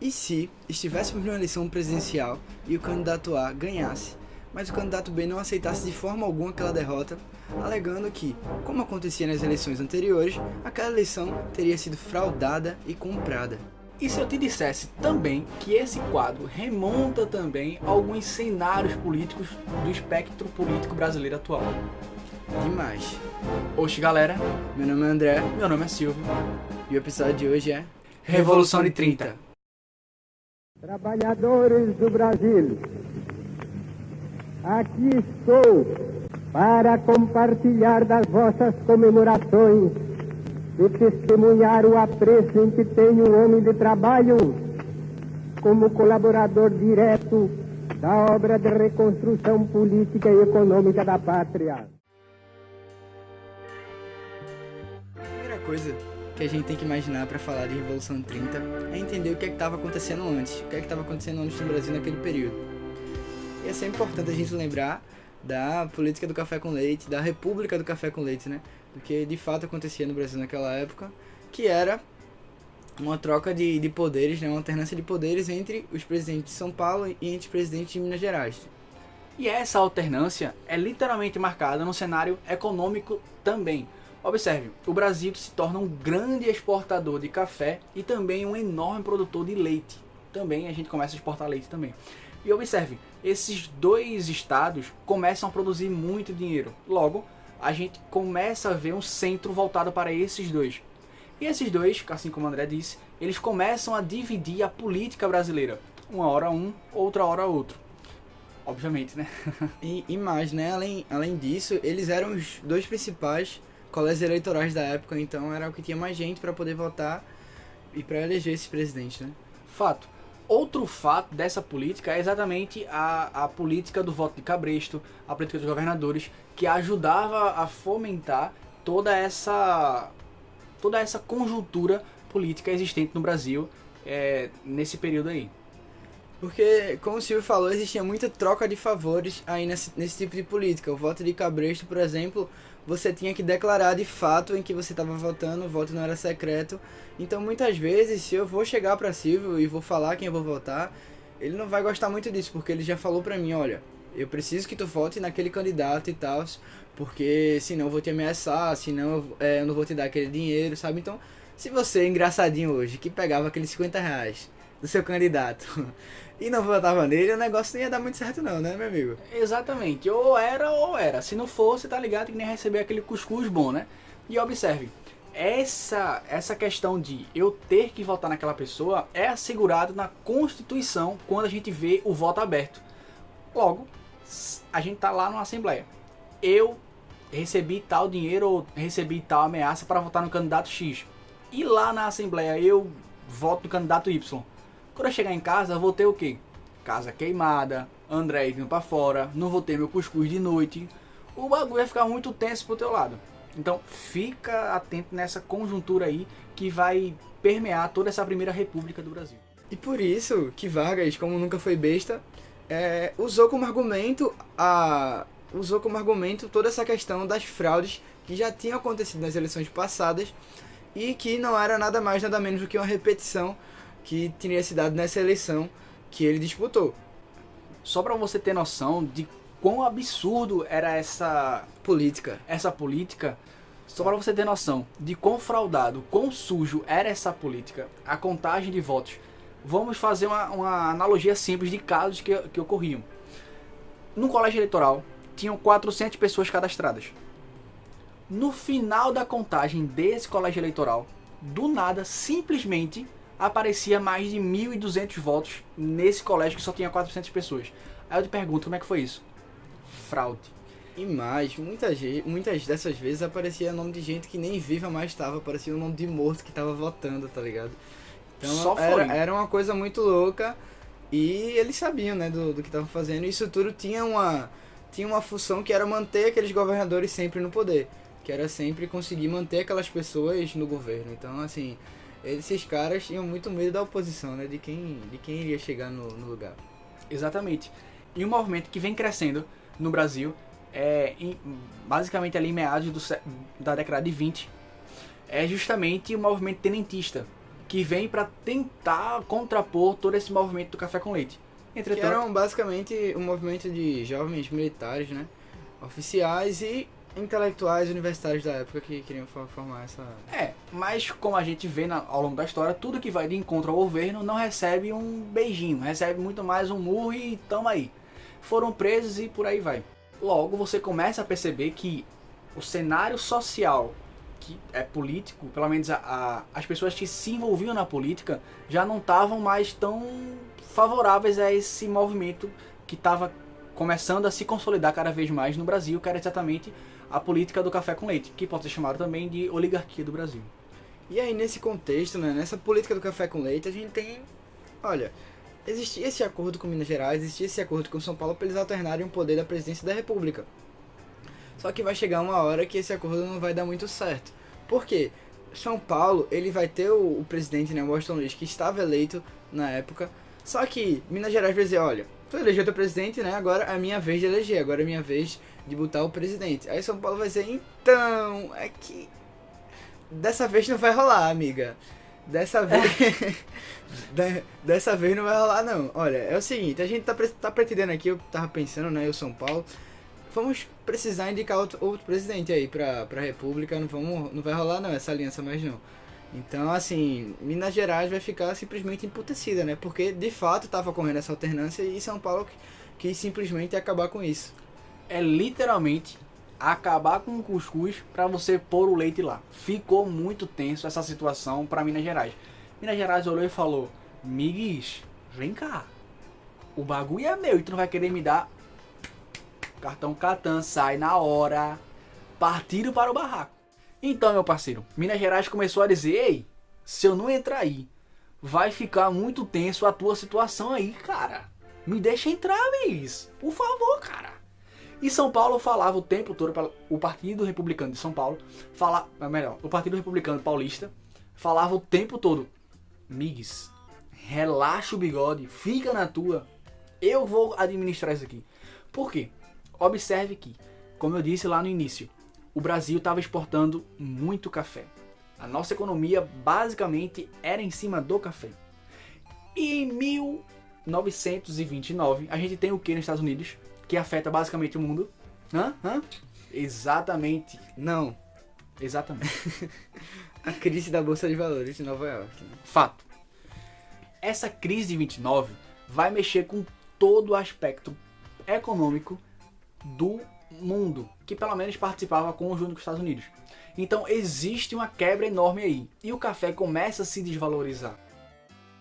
E se estivéssemos numa eleição presidencial e o candidato A ganhasse, mas o candidato B não aceitasse de forma alguma aquela derrota, alegando que, como acontecia nas eleições anteriores, aquela eleição teria sido fraudada e comprada? E se eu te dissesse também que esse quadro remonta também a alguns cenários políticos do espectro político brasileiro atual? Demais. Oxe, galera, Meu nome é André meu nome é Silvio. e o episódio de hoje é Revolução de 30. Trabalhadores do Brasil, aqui estou para compartilhar das vossas comemorações e testemunhar o apreço em que tenho o homem de trabalho como colaborador direto da obra de reconstrução política e econômica da pátria. A primeira coisa que a gente tem que imaginar para falar de Revolução 30 é entender o que é que estava acontecendo antes, o que é que estava acontecendo antes no Brasil naquele período. E é sempre importante a gente lembrar da política do café com leite, da república do café com leite, né? Do que de fato acontecia no Brasil naquela época, que era uma troca de poderes, né? Uma alternância de poderes entre os presidentes de São Paulo e entre os presidentes de Minas Gerais. E essa alternância é literalmente marcada no cenário econômico também. Observe, o Brasil se torna um grande exportador de café e também um enorme produtor de leite. Também a gente começa a exportar leite também. E observe, esses dois estados começam a produzir muito dinheiro. Logo, a gente começa a ver um centro voltado para esses dois. E esses dois, assim como o André disse, eles começam a dividir a política brasileira. Uma hora um, outra hora outro. Obviamente, né? E mais, né? Além disso, eles eram os dois principais colégios eleitorais da época, então era o que tinha mais gente para poder votar e para eleger esse presidente, né? Fato. Outro fato dessa política é exatamente a política do voto de cabresto, a política dos governadores, que ajudava a fomentar toda essa conjuntura política existente no Brasil nesse período aí. Porque, como o Silvio falou, existia muita troca de favores aí nesse tipo de política. O voto de cabresto, por exemplo, você tinha que declarar de fato em que você estava votando, o voto não era secreto. Então, muitas vezes, se eu vou chegar para Silvio e vou falar quem eu vou votar, ele não vai gostar muito disso, porque ele já falou para mim, olha, eu preciso que tu vote naquele candidato e tal, porque senão eu vou te ameaçar, senão eu não vou te dar aquele dinheiro, sabe? Então, se você, engraçadinho hoje, que pegava aqueles R$ 50 do seu candidato e não votava nele, o negócio não ia dar muito certo não, né, meu amigo? Exatamente, ou era. Se não fosse, tá ligado que nem receber aquele cuscuz bom, né? E observe, essa questão de eu ter que votar naquela pessoa é assegurado na Constituição quando a gente vê o voto aberto. Logo, a gente tá lá numa Assembleia. Eu recebi tal dinheiro ou recebi tal ameaça para votar no candidato X. E lá na Assembleia eu voto no candidato Y. Quando eu chegar em casa, eu vou ter o quê? Casa queimada, André indo pra fora, não vou ter meu cuscuz de noite. O bagulho vai ficar muito tenso pro teu lado. Então fica atento nessa conjuntura aí que vai permear toda essa primeira república do Brasil. E por isso que Vargas, como nunca foi besta, usou como argumento toda essa questão das fraudes que já tinham acontecido nas eleições passadas e que não era nada mais nada menos do que uma repetição que teria se dado nessa eleição que ele disputou. Só pra você ter noção de quão absurdo era essa política, só pra você ter noção de quão fraudado, quão sujo era essa política, a contagem de votos. Vamos fazer uma analogia simples de casos que ocorriam. No colégio eleitoral, tinham 400 pessoas cadastradas. No final da contagem desse colégio eleitoral, do nada, simplesmente aparecia mais de 1.200 votos nesse colégio que só tinha 400 pessoas. Aí eu te pergunto, como é que foi isso? Fraude. E mais, muitas dessas vezes aparecia nome de gente que nem viva mais estava, aparecia o nome de morto que estava votando, tá ligado? Então Só foi. Era uma coisa muito louca e eles sabiam, né, do que estavam fazendo. E isso tudo tinha uma função que era manter aqueles governadores sempre no poder, que era sempre conseguir manter aquelas pessoas no governo. Então, assim, esses caras tinham muito medo da oposição, né, de quem iria chegar no lugar. Exatamente. E um movimento que vem crescendo no Brasil, basicamente ali em meados da década de 20, é justamente o movimento tenentista, que vem para tentar contrapor todo esse movimento do café com leite. Que Entretanto, eram basicamente um movimento de jovens militares, né? Oficiais e intelectuais universitários da época que queriam formar essa... mas como a gente vê ao longo da história, tudo que vai de encontro ao governo não recebe um beijinho, recebe muito mais um murro e tamo aí. Foram presos e por aí vai. Logo você começa a perceber que o cenário social que é político, pelo menos as pessoas que se envolviam na política já não estavam mais tão favoráveis a esse movimento que estava começando a se consolidar cada vez mais no Brasil, que era exatamente a política do café com leite, que pode ser chamado também de oligarquia do Brasil. E aí nesse contexto, né, nessa política do café com leite, a gente tem... Olha, existia esse acordo com Minas Gerais, existia esse acordo com São Paulo para eles alternarem o poder da presidência da República. Só que vai chegar uma hora que esse acordo não vai dar muito certo. Por quê? São Paulo, ele vai ter o presidente, né, Washington Luiz, que estava eleito na época. Só que Minas Gerais vai dizer, olha, tu elegeu teu presidente, né, agora é a minha vez de eleger, agora é a minha vez de botar o presidente. Aí São Paulo vai dizer, então, é que dessa vez não vai rolar, amiga. Dessa vez... Dessa vez não vai rolar, não. Olha, é o seguinte, a gente tá pretendendo aqui, eu tava pensando, né, eu São Paulo... Vamos precisar indicar outro presidente aí pra República, não vai rolar não, essa aliança mais não. Então, assim, Minas Gerais vai ficar simplesmente emputecida, né? Porque, de fato, estava ocorrendo essa alternância e São Paulo quis simplesmente acabar com isso. É literalmente acabar com o cuscuz para você pôr o leite lá. Ficou muito tenso essa situação para Minas Gerais. Minas Gerais olhou e falou, Migues, vem cá. O bagulho é meu e tu não vai querer me dar... Cartão Catan, sai na hora. Partiram para o barraco. Então, meu parceiro, Minas Gerais começou a dizer, ei, se eu não entrar aí, vai ficar muito tenso a tua situação aí, cara. Me deixa entrar, Miss. Por favor, cara. E São Paulo falava o tempo todo, o Partido Republicano de São Paulo, o Partido Republicano Paulista, falava o tempo todo, Migs, relaxa o bigode, fica na tua, eu vou administrar isso aqui. Por quê? Observe que, como eu disse lá no início, o Brasil estava exportando muito café. A nossa economia basicamente era em cima do café. E em 1929, a gente tem o que nos Estados Unidos, que afeta basicamente o mundo? Exatamente. Não. Exatamente. A crise da Bolsa de Valores de Nova York. Né? Fato. Essa crise de 29 vai mexer com todo o aspecto econômico do mundo, que pelo menos participava junto com os Estados Unidos. Então existe uma quebra enorme aí, e o café começa a se desvalorizar.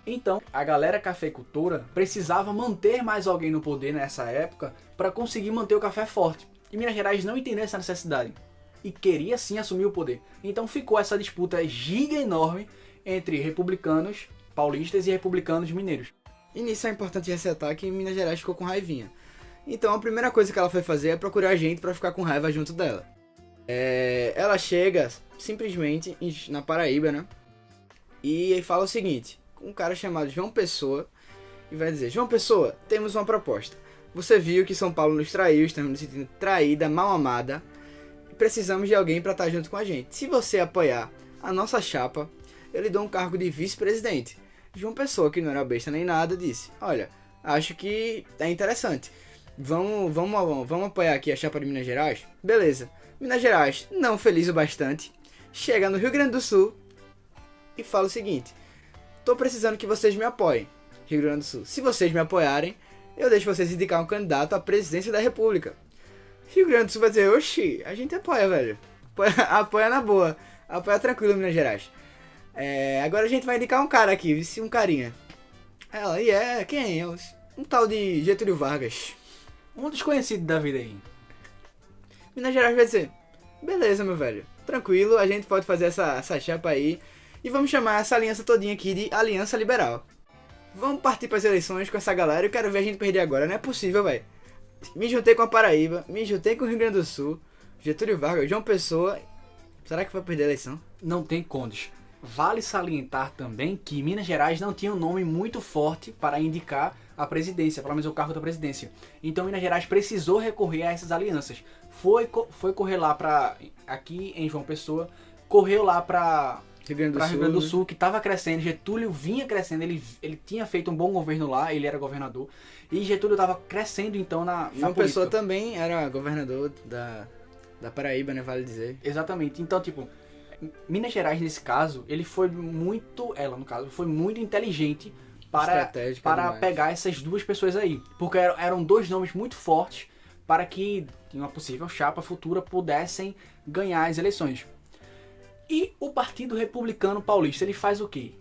Então a galera cafeicultora precisava manter mais alguém no poder nessa época para conseguir manter o café forte. E Minas Gerais não entendeu essa necessidade e queria sim assumir o poder. Então ficou essa disputa giga enorme entre republicanos paulistas e republicanos mineiros. E nisso é importante ressaltar que Minas Gerais ficou com raivinha. Então a primeira coisa que ela foi fazer é procurar gente pra ficar com raiva junto dela. Ela chega simplesmente na Paraíba, né? E fala o seguinte, um cara chamado João Pessoa, e vai dizer, João Pessoa, temos uma proposta. Você viu que São Paulo nos traiu, estamos nos sentindo traída, mal amada, e precisamos de alguém pra estar junto com a gente. Se você apoiar a nossa chapa, eu lhe dou um cargo de vice-presidente. João Pessoa, que não era besta nem nada, disse, olha, acho que é interessante. Vamos apoiar aqui a chapa de Minas Gerais? Beleza. Minas Gerais, não feliz o bastante, chega no Rio Grande do Sul e fala o seguinte, tô precisando que vocês me apoiem, Rio Grande do Sul. Se vocês me apoiarem, eu deixo vocês indicar um candidato à presidência da República. Rio Grande do Sul vai dizer, oxi, a gente apoia, velho. Apoia na boa, apoia tranquilo, Minas Gerais. Agora a gente vai indicar um cara aqui, um carinha. Ela, quem é? Um tal de Getúlio Vargas. Um desconhecido da vida aí. Minas Gerais vai dizer, beleza, meu velho, tranquilo, a gente pode fazer essa chapa aí e vamos chamar essa aliança todinha aqui de Aliança Liberal. Vamos partir para as eleições com essa galera, eu quero ver a gente perder agora, não é possível, velho. Me juntei com a Paraíba, me juntei com o Rio Grande do Sul, Getúlio Vargas, João Pessoa, será que vai perder a eleição? Não tem condições. Vale salientar também que Minas Gerais não tinha um nome muito forte para indicar a presidência, pelo menos o cargo da presidência. Então Minas Gerais precisou recorrer a essas alianças. Foi correr lá aqui em João Pessoa, correu lá para Rio Grande do para Sul. Rio Grande do né? Sul, que estava crescendo. Getúlio vinha crescendo, ele tinha feito um bom governo lá, ele era governador. E Getúlio estava crescendo então na João política. Pessoa também era governador da Paraíba, né? Vale dizer. Exatamente. Então, tipo, Minas Gerais, nesse caso, ele foi muito... Ela, no caso, foi muito inteligente Estratégica para demais. pegar essas duas pessoas aí. Porque eram dois nomes muito fortes para que uma possível chapa futura pudessem ganhar as eleições. E o Partido Republicano Paulista, ele faz o quê?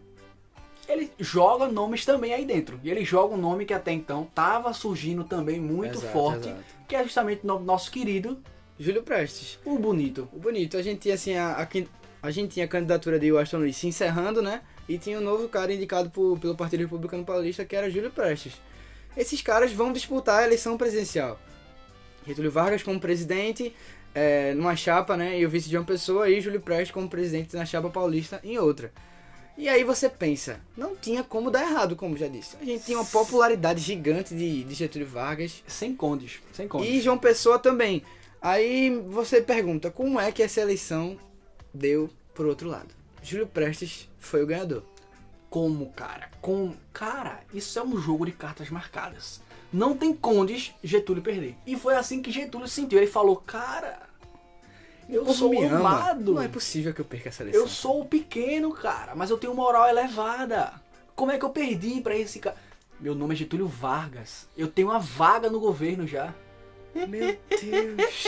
Ele joga nomes também aí dentro. E ele joga um nome que até então estava surgindo também muito Exato, forte, exato. que é justamente o nosso querido, Júlio Prestes. o Bonito. O bonito, a gente tinha assim, a gente tinha a candidatura de Washington Luiz se encerrando, né? E tinha um novo cara indicado pelo Partido Republicano Paulista, que era Júlio Prestes. Esses caras vão disputar a eleição presidencial. Getúlio Vargas como presidente numa chapa, né? E o vice de uma pessoa, e Júlio Prestes como presidente na chapa paulista em outra. E aí você pensa, não tinha como dar errado, como já disse. A gente tinha uma popularidade gigante de Getúlio Vargas. Sem condes, sem condes. E João Pessoa também. Aí você pergunta, como é que essa eleição deu pro outro lado? Júlio Prestes foi o ganhador. Como, cara? Cara, isso é um jogo de cartas marcadas. Não tem condes Getúlio perder. E foi assim que Getúlio sentiu. Ele falou, cara, eu povo sou me ama. amado. Não é possível que eu perca essa eleição. Eu sou o pequeno, cara, mas eu tenho moral elevada. Como é que eu perdi pra esse cara? Meu nome é Getúlio Vargas. Eu tenho uma vaga no governo já. Meu Deus.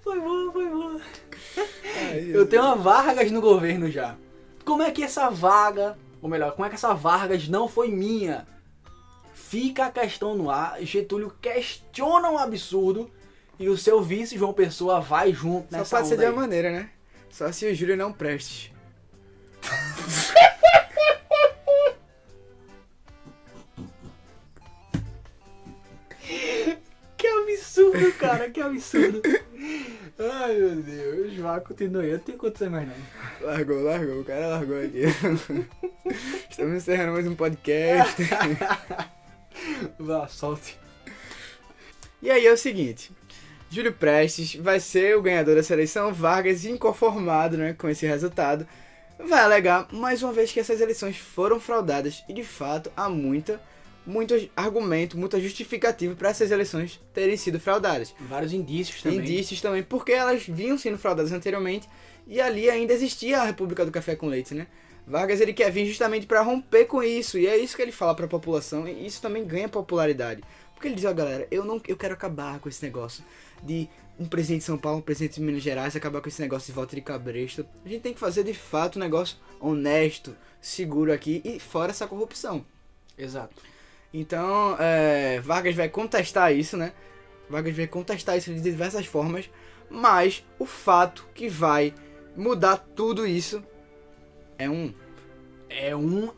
Foi boa. Ai, Eu tenho uma Vargas no governo já. Como é que essa vaga, ou melhor, como é que essa Vargas não foi minha? Fica a questão no ar, Getúlio questiona um absurdo e o seu vice, João Pessoa, vai junto Só nessa pode ser onda de aí. uma maneira, né? Só se o Júlio não Prestes. Que absurdo, cara, que absurdo. Ai, meu Deus, vá, continue. Eu não tenho condições mais não. Largou, o cara largou aqui. Estamos encerrando mais um podcast. Vá, solte. E aí é o seguinte, Júlio Prestes vai ser o ganhador dessa eleição, Vargas, inconformado, né, com esse resultado, vai alegar mais uma vez que essas eleições foram fraudadas e de fato há muito argumento, muita justificativa para essas eleições terem sido fraudadas. Vários indícios também. Indícios também, porque elas vinham sendo fraudadas anteriormente e ali ainda existia a República do Café com Leite, né? Vargas ele quer vir justamente para romper com isso e é isso que ele fala para a população e isso também ganha popularidade. Porque ele diz, ó galera, eu quero acabar com esse negócio de um presidente de São Paulo, um presidente de Minas Gerais, acabar com esse negócio de volta de cabresto. A gente tem que fazer de fato um negócio honesto, seguro aqui e fora essa corrupção. Exato. Então, Vargas vai contestar isso, né? Vargas vai contestar isso de diversas formas, mas o fato que vai mudar tudo isso é um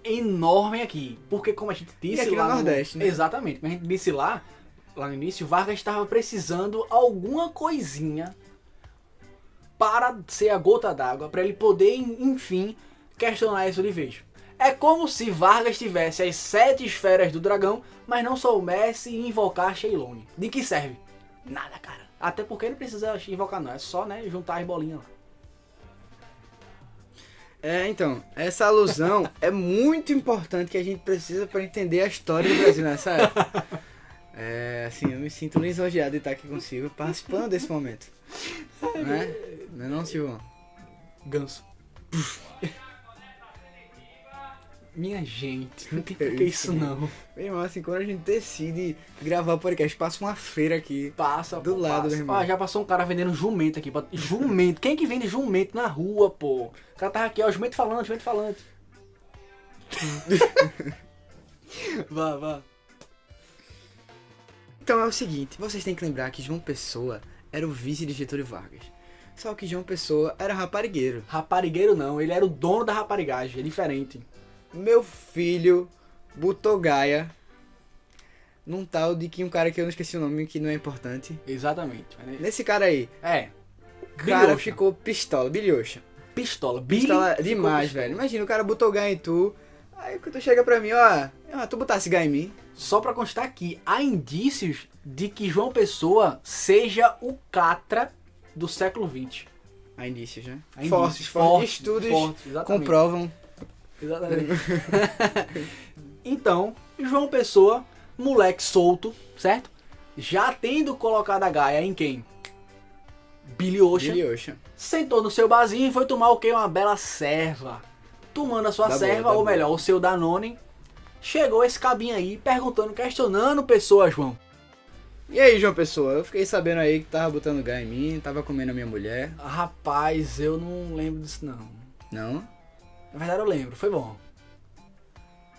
enorme aqui. Porque como a gente disse E aqui no lá Nordeste, né? Exatamente. Como a gente disse lá no início, Vargas estava precisando alguma coisinha para ser a gota d'água, para ele poder, enfim, questionar isso de vez. É como se Vargas tivesse as 7 esferas do dragão, mas não soubesse invocar Sheilone. De que serve? Nada, cara. Até porque não precisa invocar não, é só, né, juntar as bolinhas lá. Então, essa alusão é muito importante que a gente precisa para entender a história do Brasil nessa época. Assim, eu me sinto lisonjeado de estar aqui consigo, participando desse momento. Né? Não é não, Silvão? Ganso. Minha gente, não tem por que isso não. Meu irmão, assim, quando a gente decide gravar o podcast, passa uma feira aqui. Passa, Do pô, lado, passa. meu irmão. Ah, já passou um cara vendendo jumento aqui. Jumento. Quem que vende jumento na rua, pô? O cara tava aqui, ó, jumento falante. Vá. Então é o seguinte, vocês têm que lembrar que João Pessoa era o vice de Getúlio Vargas. Só que João Pessoa era raparigueiro. Raparigueiro não, ele era o dono da raparigagem, é diferente. Meu filho botou Gaia num tal de que um cara que eu não esqueci o nome, que não é importante. Exatamente. Nesse cara aí, É. o cara Bilhocha. ficou pistola, bilhocha. Pistola Pistola ficou demais, pistola. velho. Imagina, o cara botou Gaia em tu, aí tu chega pra mim, ó, tu botasse Gaia em mim. Só pra constar aqui, há indícios de que João Pessoa seja o Catra do século XX. Há indícios, né? Há Fortes. indícios, Estudos fortes, exatamente. comprovam. Exatamente. Então, João Pessoa, moleque solto, certo? Já tendo colocado a gaia em quem? Billy Ocean. Billy Ocean. Sentou no seu barzinho e foi tomar o quê? Uma bela serva. Tomando a sua Da serva, boa, ou melhor, o seu Danone. Chegou esse cabinho aí, perguntando, questionando Pessoa, João. E aí, João Pessoa? Eu fiquei sabendo aí que tava botando gás em mim, tava comendo a minha mulher. Rapaz, eu não lembro disso não. Não? Na verdade eu lembro, foi bom.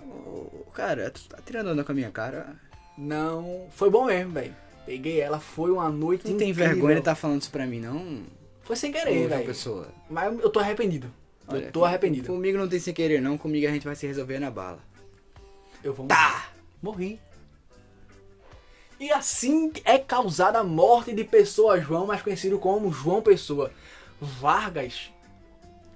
Ô, cara, tu tá tirando onda com a minha cara? Não, foi bom mesmo, velho. Peguei ela, foi uma noite Tu tem incrível. vergonha de estar falando isso pra mim, não? Foi sem Ô, querer, João velho. Pessoa. Mas eu tô arrependido. Olha, Eu tô arrependido. Comigo não tem sem querer, não. Comigo a gente vai se resolver na bala. Eu vou Tá! morri. E assim é causada a morte de Pessoa João, mais conhecido como João Pessoa. Vargas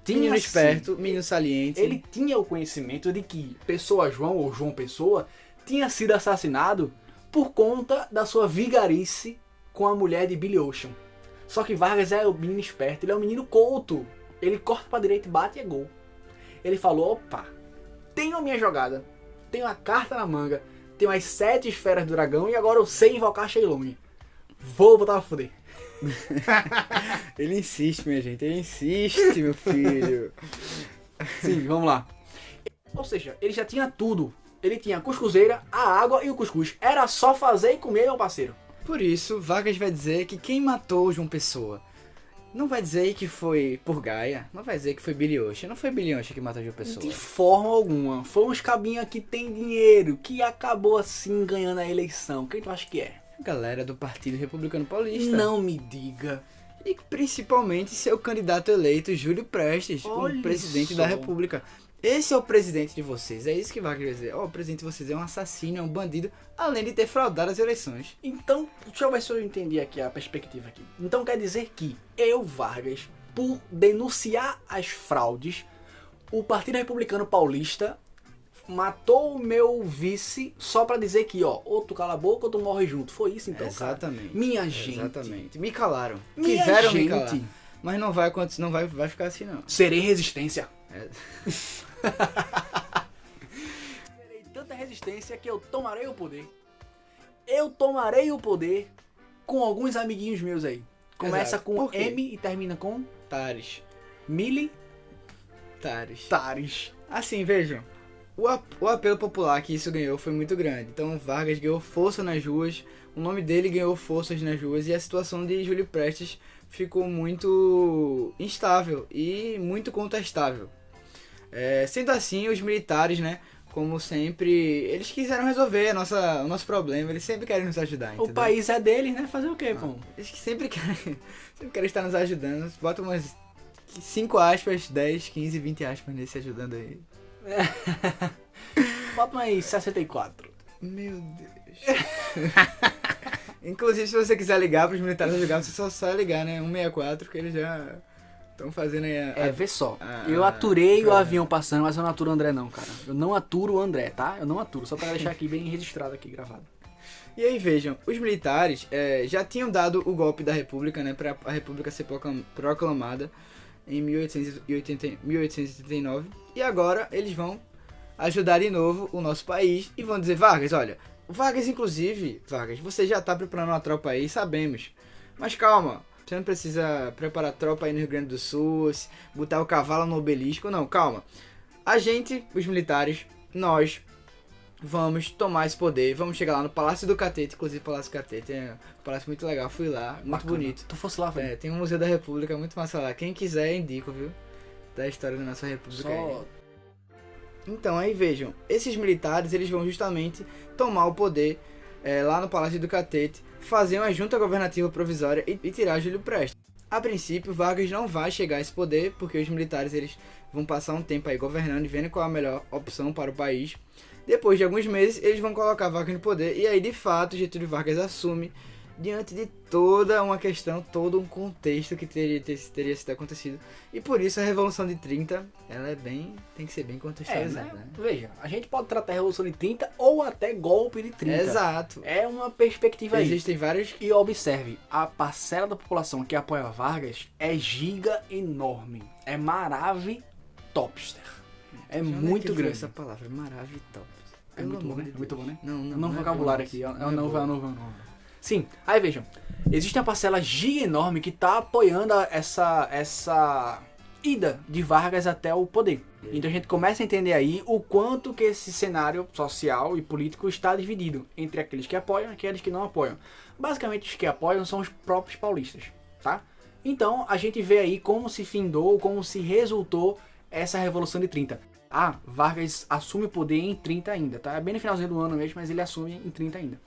tinha Menino sim, esperto, menino saliente. ele tinha o conhecimento de que Pessoa João, ou João Pessoa, tinha sido assassinado por conta da sua vigarice com a mulher de Billy Ocean. Só que Vargas é o menino esperto, ele é um menino couto. Ele corta pra direita e bate e é gol. Ele falou, opa, tenho a minha jogada, tenho a carta na manga, tenho as 7 esferas do dragão e agora eu sei invocar Shenlong. Vou botar pra fuder. Ele insiste, minha gente. Ele insiste, meu filho. Sim, vamos lá. Ou seja, ele já tinha tudo. Ele tinha a cuscuzeira, a água e o cuscuz. Era só fazer e comer, meu parceiro. Por isso, Vargas vai dizer que quem matou João Pessoa não vai dizer que foi por Gaia, não vai dizer que foi Billy Ocean. Não foi Billy Ocean que matou João Pessoa. De forma alguma. Foi uns cabinhos que tem dinheiro, que acabou assim ganhando a eleição. Quem tu acha que é? A galera do Partido Republicano Paulista. Não me diga. E principalmente seu candidato eleito, Júlio Prestes, Olha o presidente só. da República. Esse é o presidente de vocês. É isso que Vargas vai dizer. Ó, o presidente de vocês é um assassino, é um bandido, além de ter fraudado as eleições. Então, deixa eu ver se eu entendi aqui a perspectiva aqui. Então quer dizer que eu, Vargas, por denunciar as fraudes, o Partido Republicano Paulista matou o meu vice só pra dizer que, ó, ou tu cala a boca ou tu morre junto. Foi isso então, cara? Exatamente. Minha gente. Exatamente. Me calaram. Minha Quiseram me gente. calar. Mas não vai acontecer, não vai ficar assim não. Serei resistência. É. Terei tanta resistência que eu tomarei o poder. Eu tomarei o poder com alguns amiguinhos meus aí. Começa Exato. com Por quê? M e termina com Tares. militares. Tares. Assim, vejam. O apelo popular que isso ganhou foi muito grande. Então Vargas ganhou força nas ruas, o nome dele ganhou forças nas ruas e a situação de Júlio Prestes ficou muito instável e muito contestável. Sendo assim, os militares, né, como sempre, eles quiseram resolver o nosso problema, eles sempre querem nos ajudar, O entendeu? país é deles, né? Fazer o quê, pô? Eles sempre querem estar nos ajudando. Bota umas 5 aspas, 10, 15, 20 aspas nesse ajudando aí. Bota aí 64. Meu Deus. Inclusive, se você quiser ligar para os militares ajudar, você só ligar, né? 164, que eles já estão fazendo aí Vê só. Ah, Eu aturei o problema. avião passando, mas eu não aturo o André não, cara. Eu não aturo o André, tá? Eu não aturo. Só pra deixar aqui bem registrado aqui, gravado. E aí, vejam, os militares já tinham dado o golpe da República, né? Para a República ser proclamada em 1889. E agora eles vão ajudar de novo o nosso país e vão dizer, Vargas, olha, Vargas, você já tá preparando uma tropa aí, sabemos. Mas calma, você não precisa preparar tropa aí no Rio Grande do Sul, botar o cavalo no obelisco, não, calma. A gente, os militares, nós vamos tomar esse poder, vamos chegar lá no Palácio do Catete, inclusive o Palácio do Catete é um palácio muito legal, fui lá, muito Bacana. bonito. Tu fosse lá, velho. Tem um Museu da República muito massa lá, quem quiser indico, viu? Da história da nossa República aí. Só... Então, aí vejam, esses militares, eles vão justamente tomar o poder lá no Palácio do Catete, fazer uma junta governativa provisória e tirar Júlio Prestes. A princípio, Vargas não vai chegar a esse poder, porque os militares eles vão passar um tempo aí governando e vendo qual é a melhor opção para o país. Depois de alguns meses, eles vão colocar Vargas no poder, e aí, de fato, Getúlio Vargas assume diante de toda uma questão, todo um contexto que teria sido acontecido. E por isso a Revolução de 30, ela tem que ser bem contextualizada. Né? Veja, a gente pode tratar a Revolução de 30 ou até golpe de 30. Exato. É uma perspectiva aí. Existem vários... E observe, a parcela da população que apoia Vargas é giga enorme. É maravitopster. É muito grande. Essa palavra, maravitopster. É muito bom, né? Muito bom, né? Não vocabulário aqui. É um novo. Sim, aí vejam. Existe uma parcela giga enorme que está apoiando essa ida de Vargas até o poder. Então a gente começa a entender aí o quanto que esse cenário social e político está dividido entre aqueles que apoiam e aqueles que não apoiam. Basicamente os que apoiam são os próprios paulistas, tá? Então a gente vê aí como se findou, como se resultou essa Revolução de 30. Vargas assume o poder em 30 ainda, tá? É bem no finalzinho do ano mesmo, mas ele assume em 30 ainda.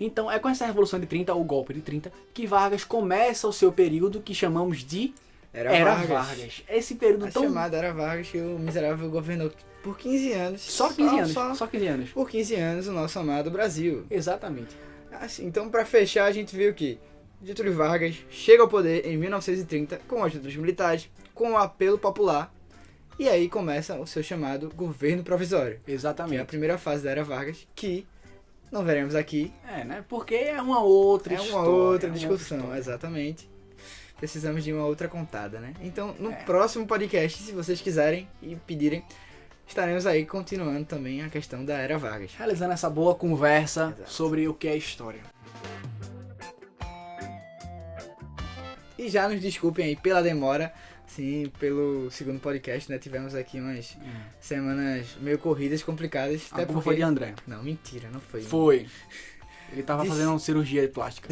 Então é com essa Revolução de 30, ou golpe de 30, que Vargas começa o seu período que chamamos de Era Vargas. Esse período tão... chamada Era Vargas, que o miserável governou por 15 anos. Só 15 anos. Só 15 anos. Por 15 anos o nosso amado Brasil. Exatamente. Assim, então pra fechar a gente viu que Getúlio Vargas chega ao poder em 1930 com a ajuda dos militares, com o apelo popular. E aí começa o seu chamado governo provisório. Exatamente. Que é a primeira fase da Era Vargas, que não veremos aqui. Né? Porque é uma outra história. É uma outra discussão, exatamente. Precisamos de uma outra contada, né? Então, no próximo podcast, se vocês quiserem e pedirem, estaremos aí continuando também a questão da Era Vargas. Realizando essa boa conversa sobre o que é história. E já nos desculpem aí pela demora. Sim, pelo segundo podcast, né? Tivemos aqui umas semanas meio corridas, complicadas. A culpa foi de André. Não, mentira, não foi. Foi. Ele tava fazendo uma cirurgia plástica.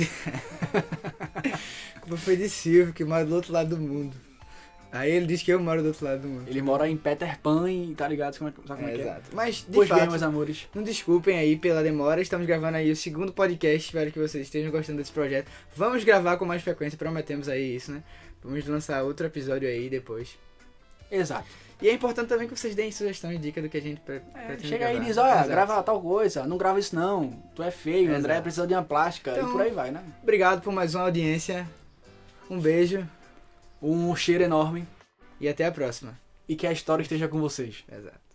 A culpa foi de Silvio, que mora do outro lado do mundo. Aí ele diz que eu moro do outro lado do mundo. Ele mora em Peter Pan e tá ligado? Sabe como é que é? Exato. Mas, de Pois fato, bem, meus amores. não desculpem aí pela demora. Estamos gravando aí o segundo podcast. Espero que vocês estejam gostando desse projeto. Vamos gravar com mais frequência, prometemos aí isso, né? Vamos lançar outro episódio aí depois. Exato. E é importante também que vocês deem sugestão e dica do que a gente pretende Chega aí e gravar. diz, olha, Exato. grava tal coisa, não grava isso não, tu é feio, Exato. André precisa de uma plástica, Então, e por aí vai, né? Obrigado por mais uma audiência. Um beijo Um cheiro enorme e até a próxima. e que a história esteja com vocês. Exato.